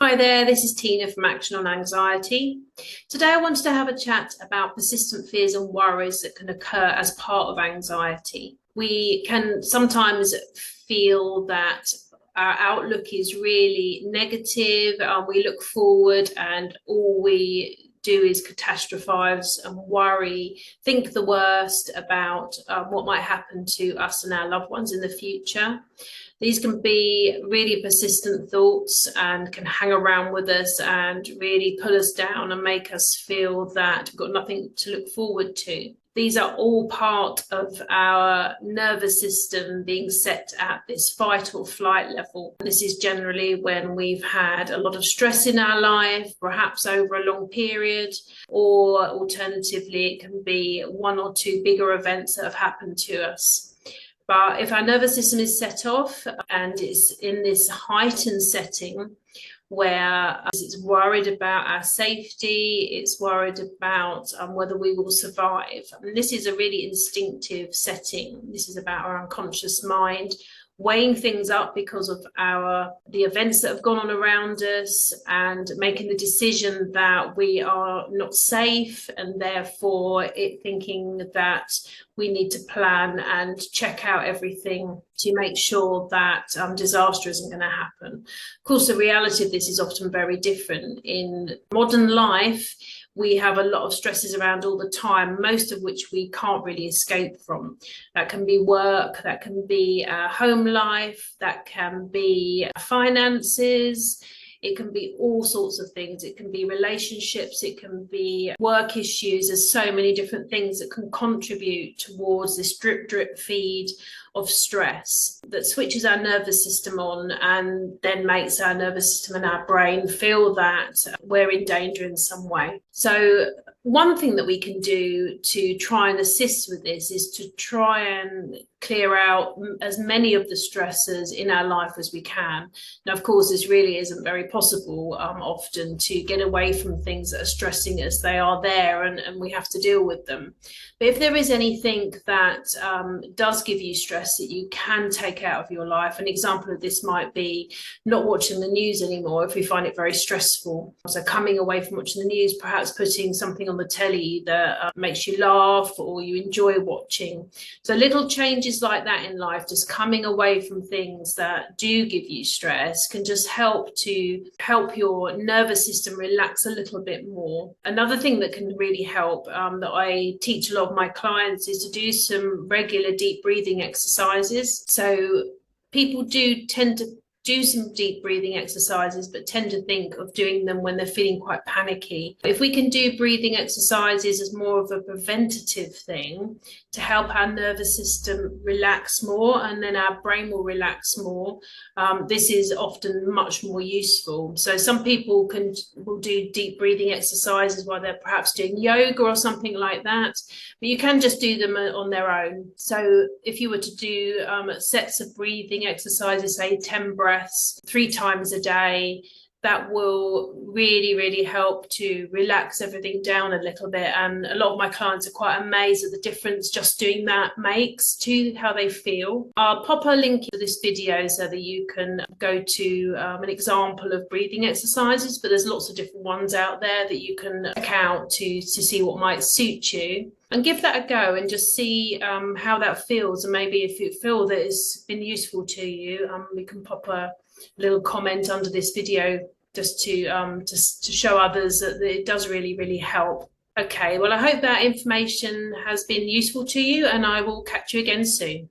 Hi there, this is Tina from Action on Anxiety. Today I wanted to have a chat about persistent fears and worries that can occur as part of anxiety. We can sometimes feel that our outlook is really negative. We look forward and all we do is catastrophize and worry, think the worst about what might happen to us and our loved ones in the future. These can be really persistent thoughts and can hang around with us and really pull us down and make us feel that we've got nothing to look forward to. These are all part of our nervous system being set at this fight or flight level. This is generally when we've had a lot of stress in our life, perhaps over a long period, or alternatively, it can be one or two bigger events that have happened to us. But if our nervous system is set off and it's in this heightened setting where it's worried about our safety, it's worried about whether we will survive. And this is a really instinctive setting. This is about our unconscious mind weighing things up because of the events that have gone on around us and making the decision that we are not safe, and therefore it thinking that we need to plan and check out everything to make sure that disaster isn't going to happen. Of course, the reality of this is often very different. In modern life, we have a lot of stresses around all the time, most of which we can't really escape from. That can be work, that can be home life, that can be finances, it can be all sorts of things. It can be relationships, it can be work issues. There's so many different things that can contribute towards this drip feed of stress that switches our nervous system on and then makes our nervous system and our brain feel that we're in danger in some way. So one thing that we can do to try and assist with this is to try and clear out as many of the stressors in our life as we can. Now, of course, this really isn't very possible often to get away from things that are stressing us. They are there and we have to deal with them. But if there is anything that does give you stress that you can take out of your life, an example of this might be not watching the news anymore if we find it very stressful. So coming away from watching the news, perhaps putting something on the telly that makes you laugh or you enjoy watching. So little changes like that in life, just coming away from things that do give you stress, can just help your nervous system relax a little bit more. Another thing that can really help that I teach a lot of my clients is to do some regular deep breathing exercises. So people do tend to do some deep breathing exercises, but tend to think of doing them when they're feeling quite panicky. If we can do breathing exercises as more of a preventative thing to help our nervous system relax more, and then our brain will relax more, this is often much more useful. So some people will do deep breathing exercises while they're perhaps doing yoga or something like that, but you can just do them on their own. So if you were to do sets of breathing exercises, say 10 breaths 3 times a day, that will really help to relax everything down a little bit. And a lot of my clients are quite amazed at the difference just doing that makes to how they feel. I'll pop a link to this video so that you can go to an example of breathing exercises, but there's lots of different ones out there that you can check out to see what might suit you. And give that a go and just see how that feels. And maybe if you feel that it's been useful to you, we can pop a little comment under this video just to show others that it does really help. Okay, well, I hope that information has been useful to you, and I will catch you again soon.